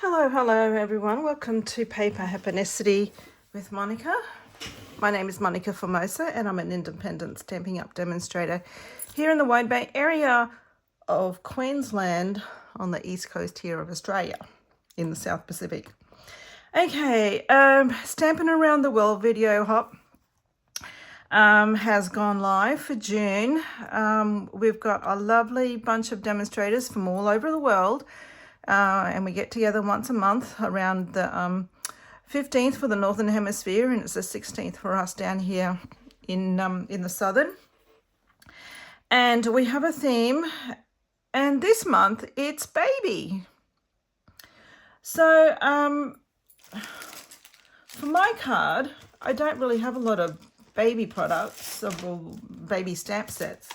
Hello everyone. Welcome to Paper Happenicity with Monica. My name is Monica Formosa and I'm an independent Stampin' Up demonstrator here in the Wide Bay area of Queensland on the east coast here of Australia in the South Pacific. Okay, Stampin' Around the World video hop has gone live for June. We've got a lovely bunch of demonstrators from all over the world. And we get together once a month around the 15th for the Northern Hemisphere, and it's the 16th for us down here in the Southern. And we have a theme, and this month it's baby. So for my card, I don't really have a lot of baby products or baby stamp sets.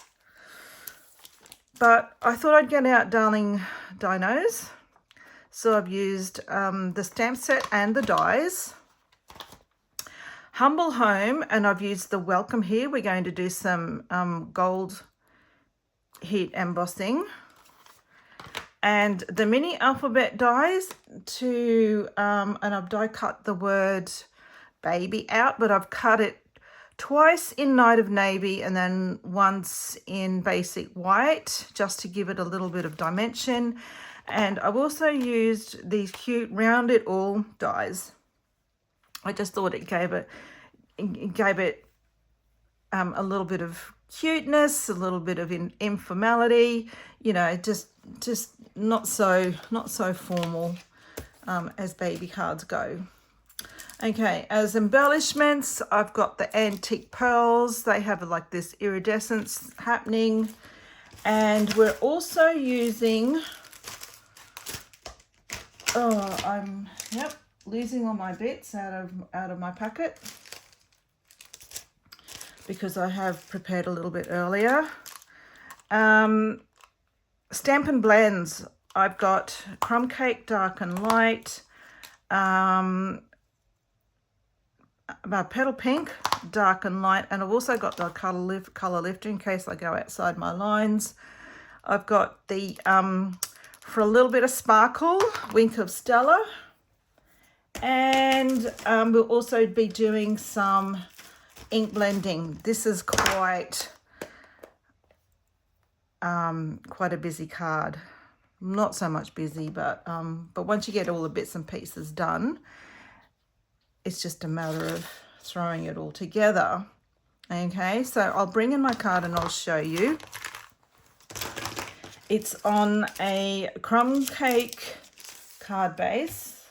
But I thought I'd get out Darling Dinos. So I've used the stamp set and the dies. Humble Home, and I've used the Welcome here. We're going to do some gold heat embossing. And the mini alphabet dies to, and I've die cut the word baby out, but I've cut it twice in Night of Navy and then once in basic white, just to give it a little bit of dimension. And I've also used these cute Round It All dies. I just thought it gave it a little bit of cuteness, a little bit of informality, you know, just not so formal as baby cards go. Okay, as embellishments, I've got the antique pearls. They have like this iridescence happening. And we're also using, I'm losing all my bits out of my packet because I have prepared a little bit earlier. Stampin' Blends. I've got Crumb Cake Dark and Light, Petal Pink Dark and Light, and I've also got the color lifter in case I go outside my lines. I've got the for a little bit of sparkle, Wink of Stella, and we'll also be doing some ink blending. This is quite a busy card. Not so much busy, but once you get all the bits and pieces done, it's just a matter of throwing it all together. Okay, so I'll bring in my card and I'll show you. It's on a crumb cake card base.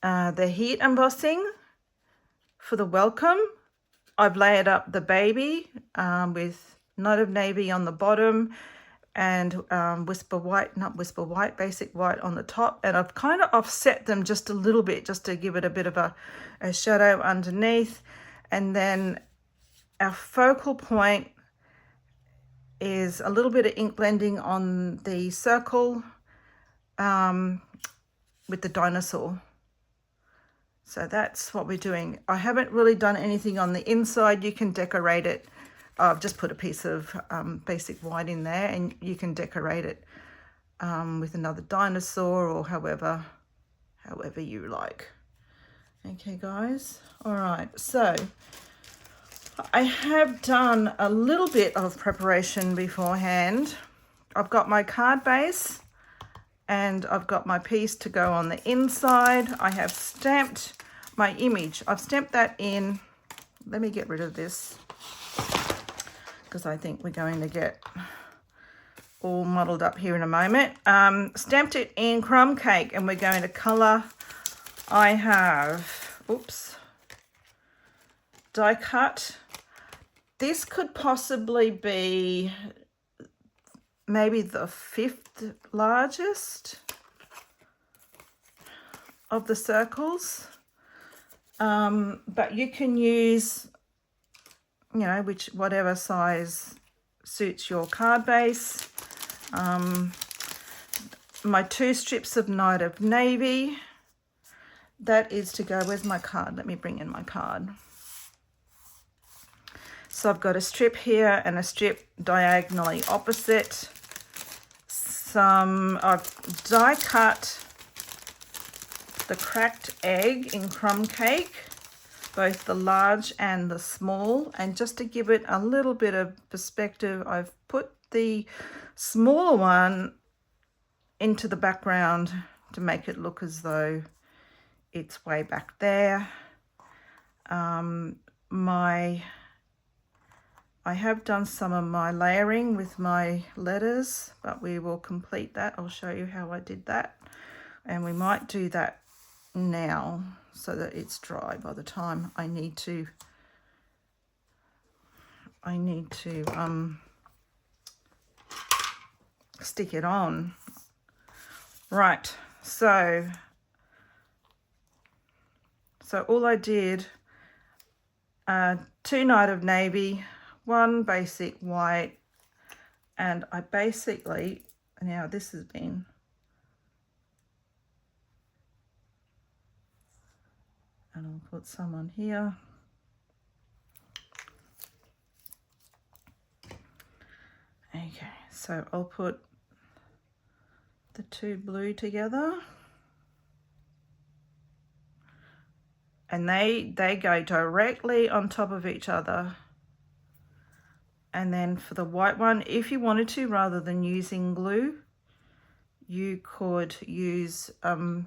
The heat embossing for the Welcome, I've layered up the baby with Night of Navy on the bottom and basic white on the top. And I've kind of offset them just a little bit, just to give it a bit of a shadow underneath. And then our focal point is a little bit of ink blending on the circle with the dinosaur. So that's what we're doing. I haven't really done anything on the inside. You can decorate it. I've just put a piece of basic white in there, and you can decorate it with another dinosaur or however you like. Okay, guys. All right. So I have done a little bit of preparation beforehand. I've got my card base and I've got my piece to go on the inside. I have stamped my image. I've stamped that in. Let me get rid of this because I think we're going to get all muddled up here in a moment. Stamped it in crumb cake, and we're going to colour. I have, die cut. This could possibly be maybe the 5th largest of the circles. But you can use, you know, whatever size suits your card base. My 2 strips of Night of Navy. That is to go, where's my card? Let me bring in my card. So I've got a strip here and a strip diagonally opposite. I've die cut the cracked egg in crumb cake, both the large and the small. And just to give it a little bit of perspective, I've put the smaller one into the background to make it look as though it's way back there. I have done some of my layering with my letters, but we will complete that. I'll show you how I did that. And we might do that now so that it's dry by the time I need to stick it on. Right, so all I did, 2 Night of Navy, 1 basic white, and I basically, now this has been, and I'll put some on here. Okay, so I'll put the 2 blue together, and they go directly on top of each other. And then for the white one, if you wanted to, rather than using glue, you could use the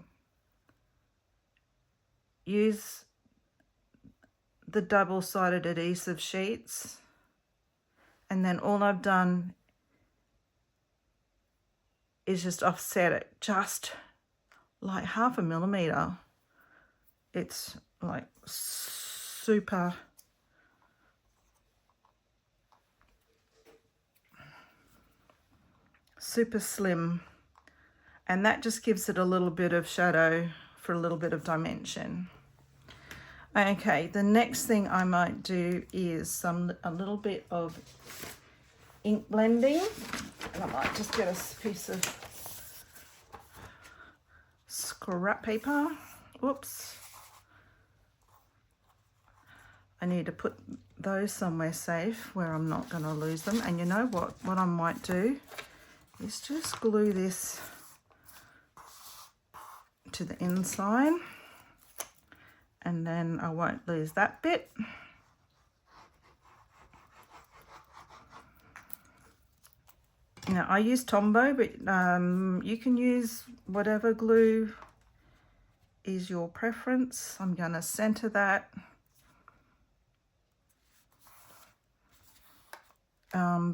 double-sided adhesive sheets. And then all I've done is just offset it just like 0.5 millimeter. It's like super slim, and that just gives it a little bit of shadow for a little bit of dimension. Okay, the next thing I might do is a little bit of ink blending, and I might just get a piece of scrap paper. Whoops. I need to put those somewhere safe where I'm not going to lose them. And you know what I might do is just glue this to the inside, and then I won't lose that bit. Now I use Tombow, but you can use whatever glue is your preference. I'm going to center that.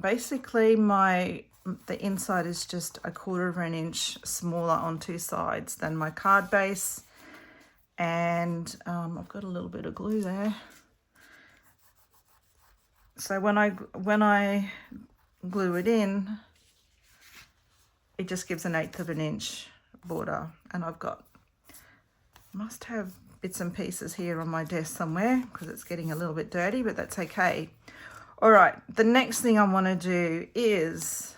Basically the inside is just 1/4 inch smaller on 2 sides than my card base, and I've got a little bit of glue there. So when I glue it in, it just gives 1/8 inch border, and must have bits and pieces here on my desk somewhere because it's getting a little bit dirty, but that's okay. All right, the next thing I want to do is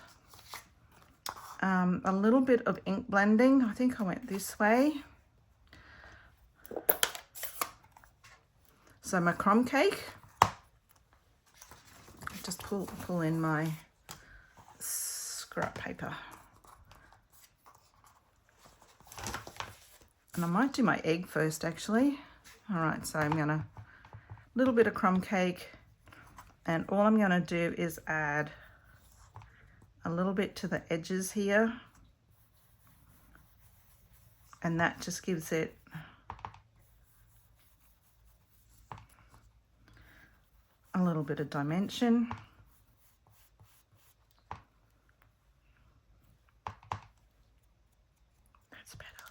a little bit of ink blending. I think I went this way. So my crumb cake, just pull in my scrap paper. And I might do my egg first, actually. All right, so I'm gonna, little bit of crumb cake, and all I'm gonna do is add a little bit to the edges here, and that just gives it a little bit of dimension. That's better.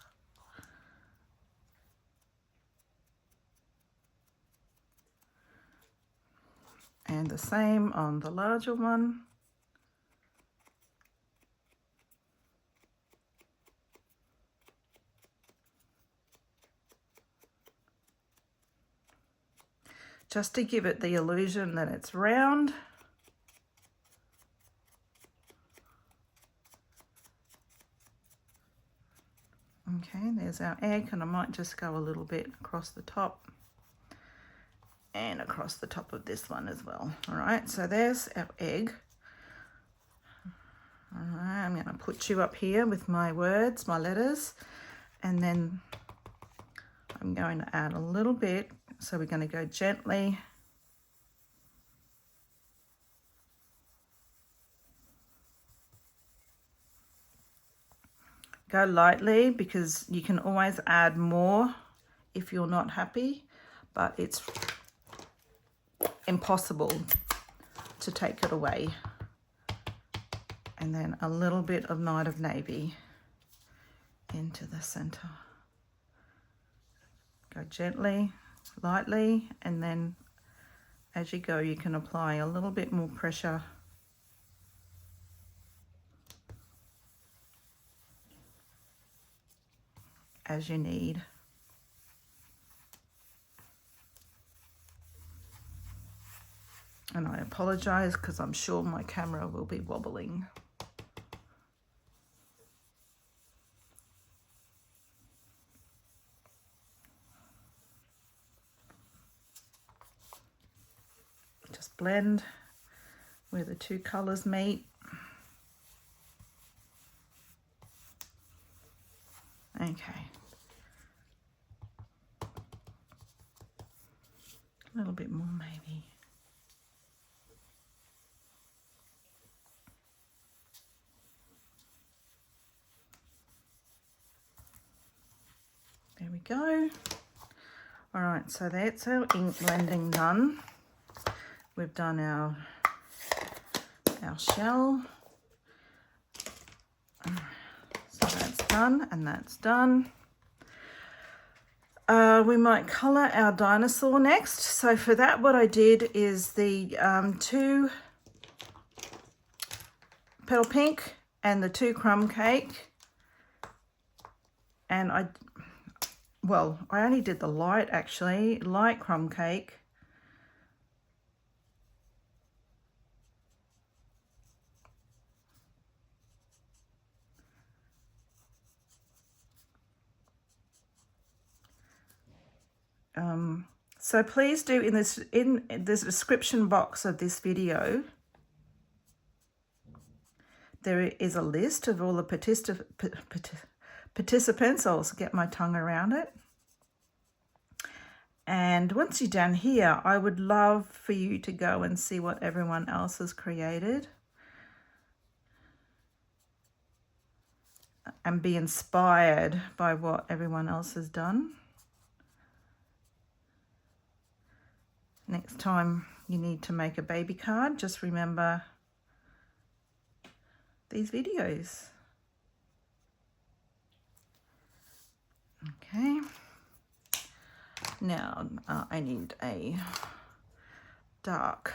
And the same on the larger one. Just to give it the illusion that it's round. Okay, there's our egg, and I might just go a little bit across the top and across the top of this one as well. All right, so there's our egg. All right, I'm going to put you up here with my words, my letters, and then I'm going to add a little bit, so we're going to go gently. Go lightly, because you can always add more if you're not happy, but it's impossible to take it away. And then a little bit of Night of Navy into the center. Go gently, lightly, and then as you go, you can apply a little bit more pressure. As you need. And I apologize because I'm sure my camera will be wobbling. Just blend where the two colors meet. Okay. A little bit more maybe. There we go. All right, so that's our ink blending done. We've done our shell. So that's done and that's done. We might colour our dinosaur next. So for that, what I did is the 2 petal pink and the 2 crumb cake. And I only did the light, actually, light crumb cake. So please do, in the description box of this video, there is a list of all the participants. I'll get my tongue around it. And once you're done here, I would love for you to go and see what everyone else has created and be inspired by what everyone else has done. Next time you need to make a baby card, just remember these videos. Okay. Now I need a dark.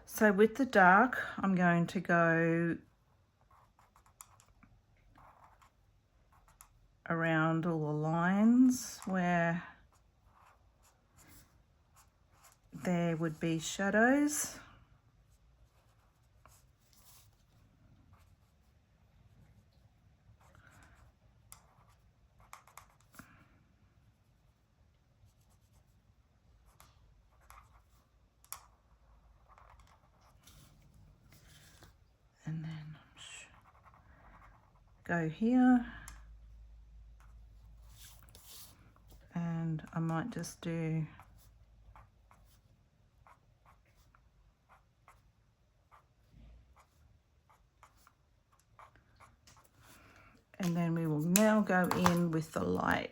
So with the dark, I'm going to go around all the lines where there would be shadows. And then go here. And I might just do and then we will now go in with the light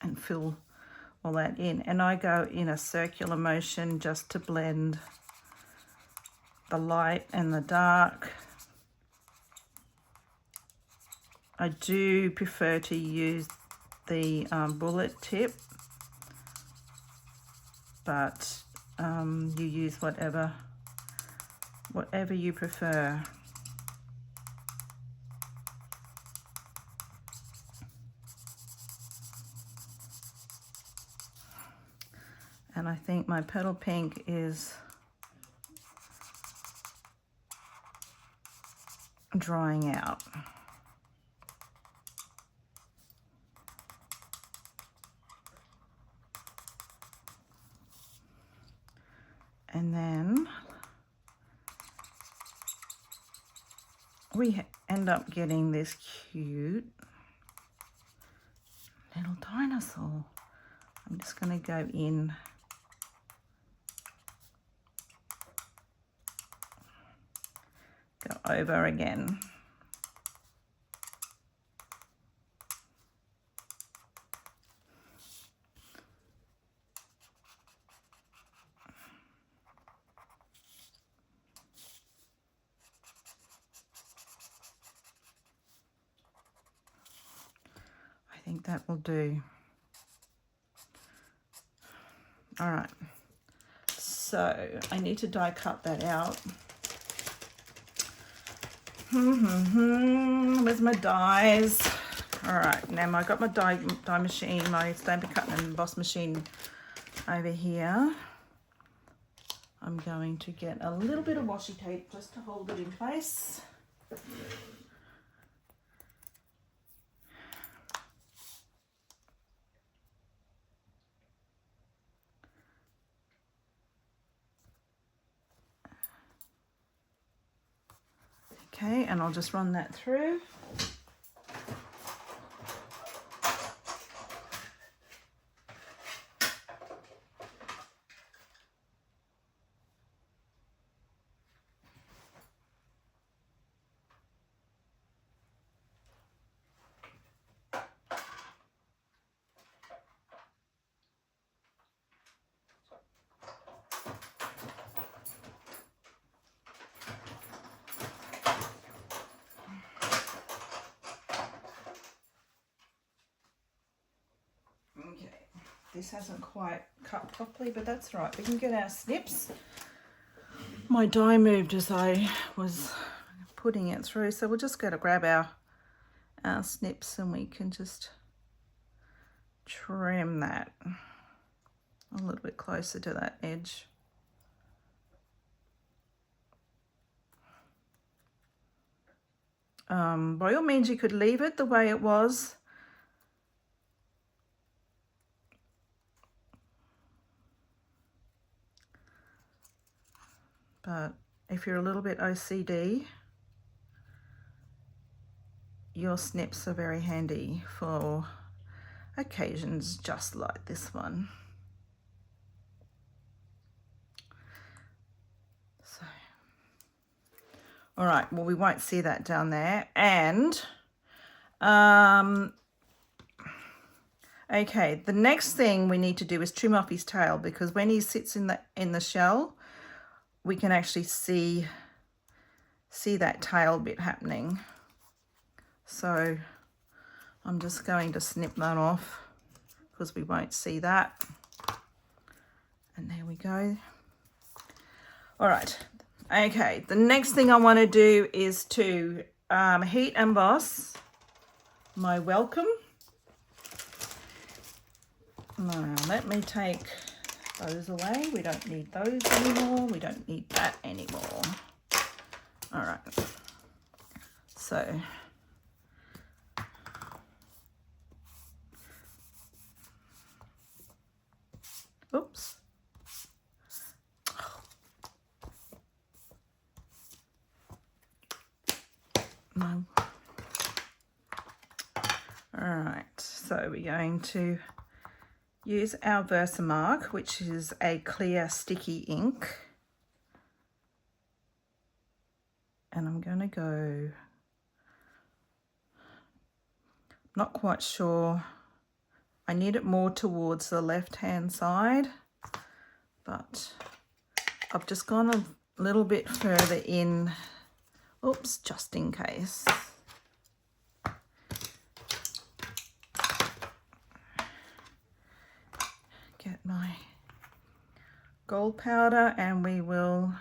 and fill all that in. And I go in a circular motion just to blend the light and the dark. I do prefer to use the bullet tip, but you use whatever you prefer. And I think my petal pink is drying out. And then we end up getting this cute little dinosaur. I'm just going to go in. Go over again. I think that will do. All right. So I need to die cut that out. Where's my dies? All right, now I got my die machine, my Stampin' Cut and Emboss machine over here. I'm going to get a little bit of washi tape just to hold it in place. Okay, and I'll just run that through. Okay, this hasn't quite cut properly, but that's right. We can get our snips. My die moved as I was putting it through, so we'll just go to grab our snips and we can just trim that a little bit closer to that edge. By all means, you could leave it the way it was. But if you're a little bit OCD, your snips are very handy for occasions just like this one. So, all right, well, we won't see that down there. And, okay, the next thing we need to do is trim off his tail, because when he sits in the shell, we can actually see that tail bit happening. So I'm just going to snip that off because we won't see that. And there we go. All right. Okay, the next thing I want to do is to heat emboss my welcome. Now, let me take those away. We don't need those anymore. We don't need that anymore. All right. So oops. No. All right. So we're going to use our Versamark, which is a clear sticky ink. And I'm going to go, not quite sure, I need it more towards the left-hand side, but I've just gone a little bit further in, oops, just in case. Get my gold powder and we will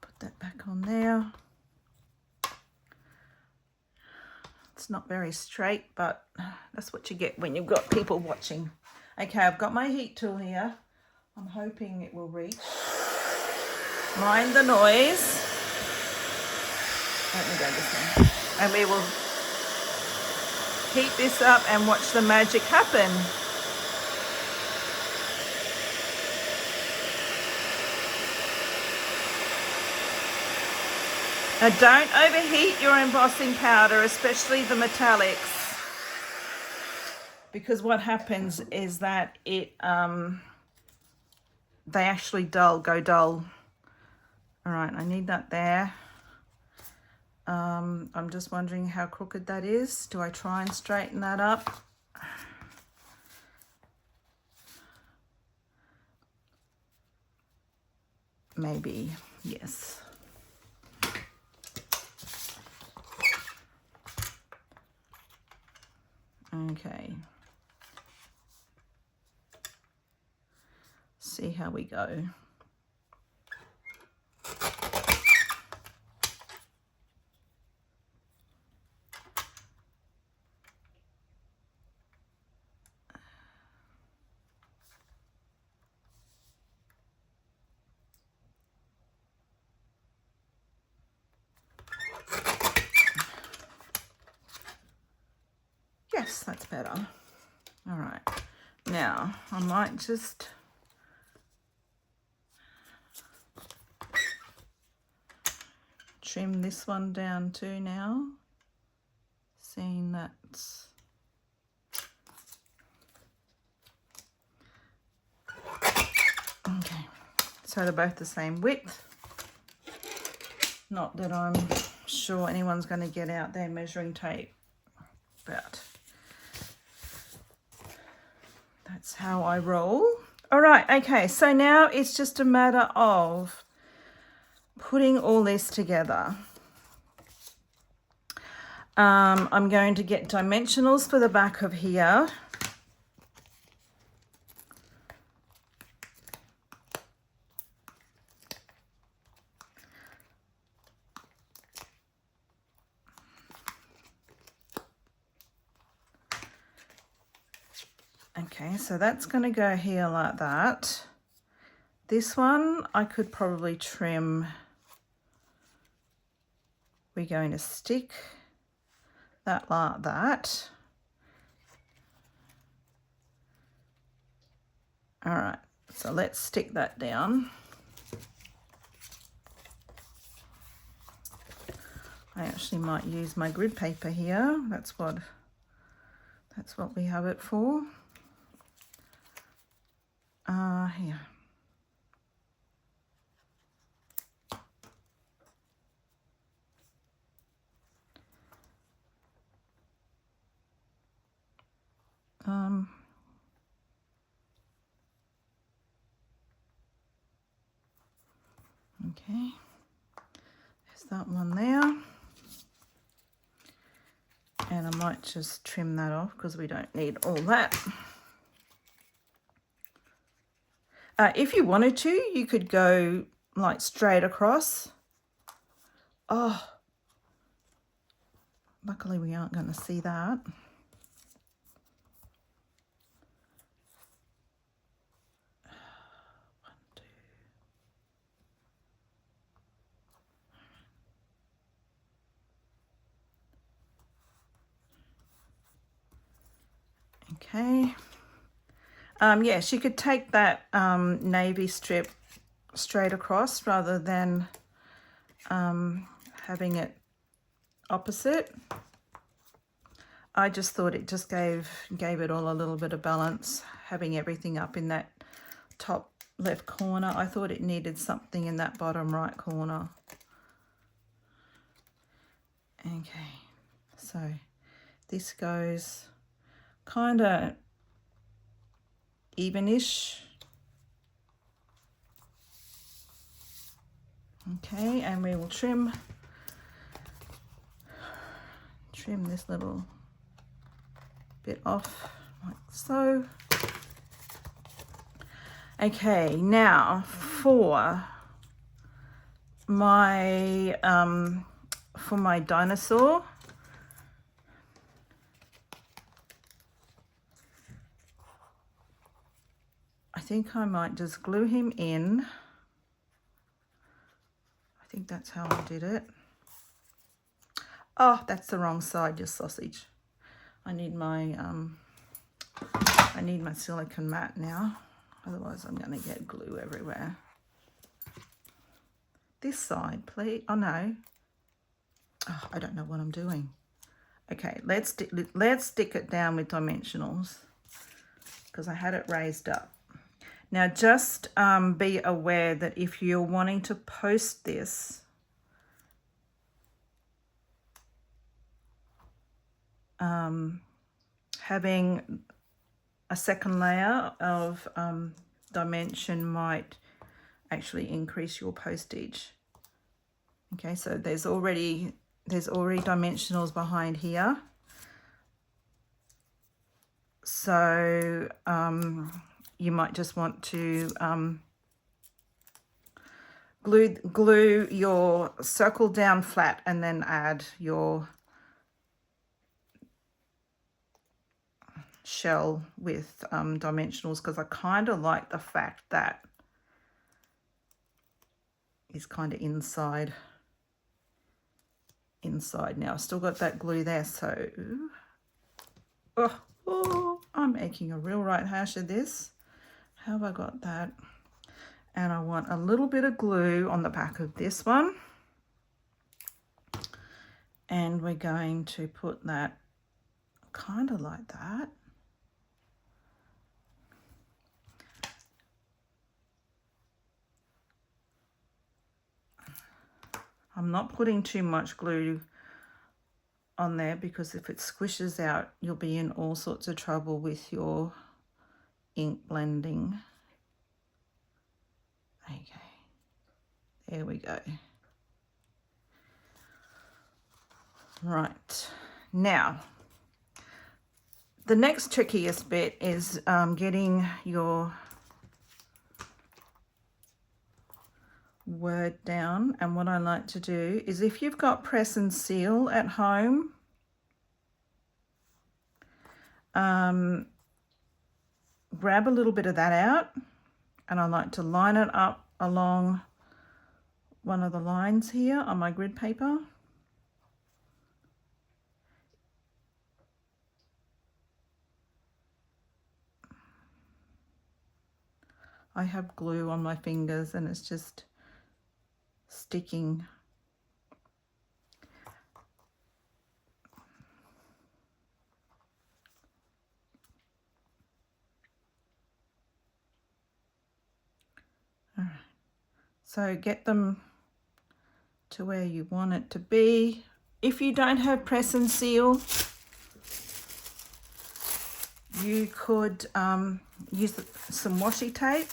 put that back on there. It's not very straight, but that's what you get when you've got people watching. Okay, I've got my heat tool here. I'm hoping it will reach. Mind the noise. Let me go this way. And we will heat this up and watch the magic happen. Now don't overheat your embossing powder, especially the metallics, because what happens is that it they actually go dull. All right, I need that there. I'm just wondering how crooked that is. Do I try and straighten that up? Maybe, yes. Okay. See how we go. Yes, that's better. All right. Now, I might just trim this one down too now, seeing that's okay. So they're both the same width. Not that I'm sure anyone's going to get out their measuring tape, but that's how I roll. All right, okay, so now it's just a matter of putting all this together. I'm going to get dimensionals for the back of here. Okay, so that's going to go here like that. This one I could probably trim. We're going to stick that like that. All right, so let's stick that down. I actually might use my grid paper here. That's what we have it for. Here. Okay, there's that one there. And I might just trim that off because we don't need all that. If you wanted to, you could go like straight across. Oh, luckily we aren't going to see that. Okay. Yes, you could take that navy strip straight across rather than having it opposite. I just thought it just gave it all a little bit of balance, having everything up in that top left corner. I thought it needed something in that bottom right corner. Okay, so this goes kind of evenish. Okay, and we will trim this little bit off like so. Okay, now for my dinosaur, I think I might just glue him in. I think that's how I did it. Oh, that's the wrong side, you sausage. I need my silicone mat now. Otherwise I'm going to get glue everywhere. This side, please. Oh no. Oh, I don't know what I'm doing. Okay, let's stick it down with dimensionals because I had it raised up. Now just be aware that if you're wanting to post this, having a second layer of dimension might actually increase your postage. Okay, so there's already dimensionals behind here. So you might just want to glue your circle down flat and then add your shell with dimensionals, because I kind of like the fact that it's kind of inside now. I've still got that glue there, so I'm making a real right hash of this. How have I got that? And I want a little bit of glue on the back of this one, and we're going to put that kind of like that. I'm not putting too much glue on there because if it squishes out, you'll be in all sorts of trouble with your ink blending. Okay, there we go. Right, now the next trickiest bit is getting your word down. And what I like to do is, if you've got press and seal at home, grab a little bit of that out, and I like to line it up along one of the lines here on my grid paper. I have glue on my fingers and it's just sticking. All right. So get them to where you want it to be. If you don't have press and seal, you could use some washi tape.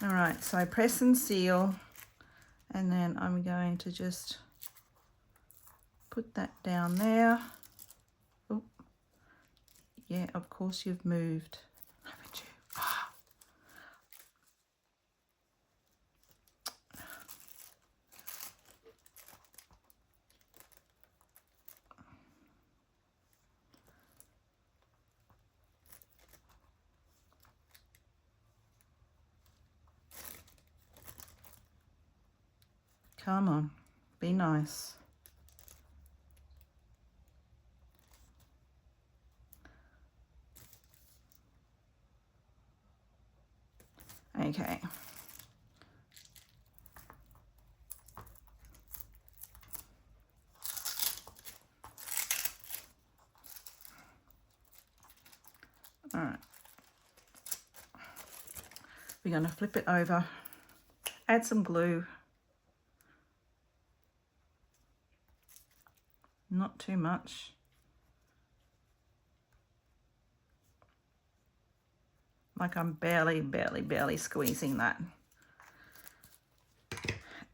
All right, so press and seal, and then I'm going to just put that down there. Oh, yeah, of course you've moved, haven't you? Ah. Come on, be nice. Okay. All right. We're going to flip it over, add some glue. Not too much. Like I'm barely squeezing that.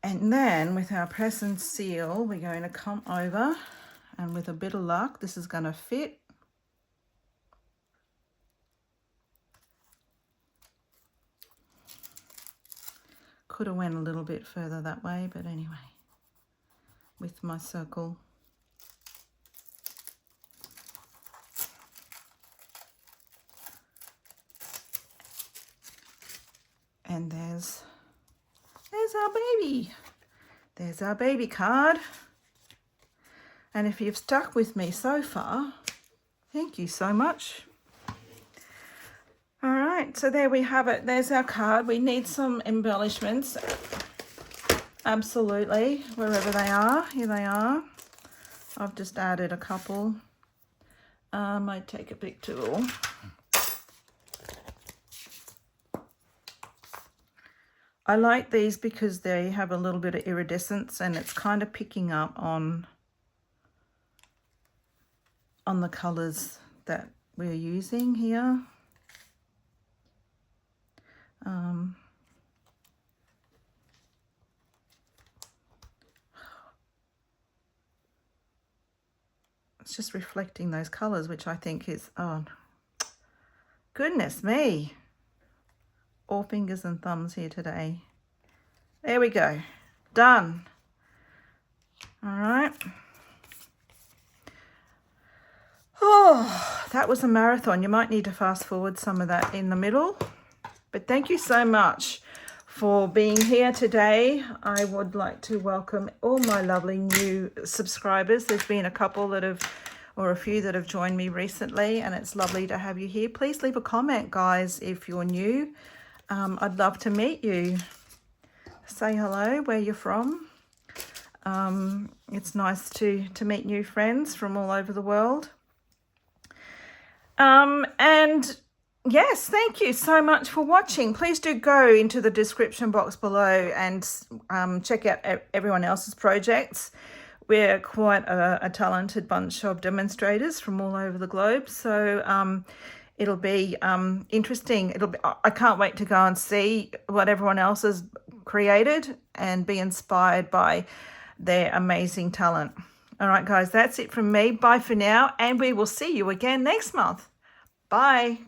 And then with our press and seal, we're going to come over, and with a bit of luck, this is going to fit. Could have went a little bit further that way, but anyway, with my circle. And there's our baby. There's our baby card. And if you've stuck with me so far, thank you so much. All right, so there we have it. There's our card. We need some embellishments. Absolutely, wherever they are. Here they are. I've just added a couple. I take a big tool. I like these because they have a little bit of iridescence and it's kind of picking up on the colours that we're using here. It's just reflecting those colours, which I think is, oh, goodness me. All fingers and thumbs here today. There we go. Done. All right. Oh, that was a marathon. You might need to fast forward some of that in the middle. But thank you so much for being here today. I would like to welcome all my lovely new subscribers. There's been a couple that have, or a few that have joined me recently, and it's lovely to have you here. Please leave a comment, guys, if you're new. I'd love to meet you. Say hello, where you're from. It's nice to meet new friends from all over the world. And yes, thank you so much for watching. Please do go into the description box below and check out everyone else's projects. We're quite a talented bunch of demonstrators from all over the globe. So it'll be interesting. I can't wait to go and see what everyone else has created and be inspired by their amazing talent. All right, guys, that's it from me. Bye for now, and we will see you again next month. Bye.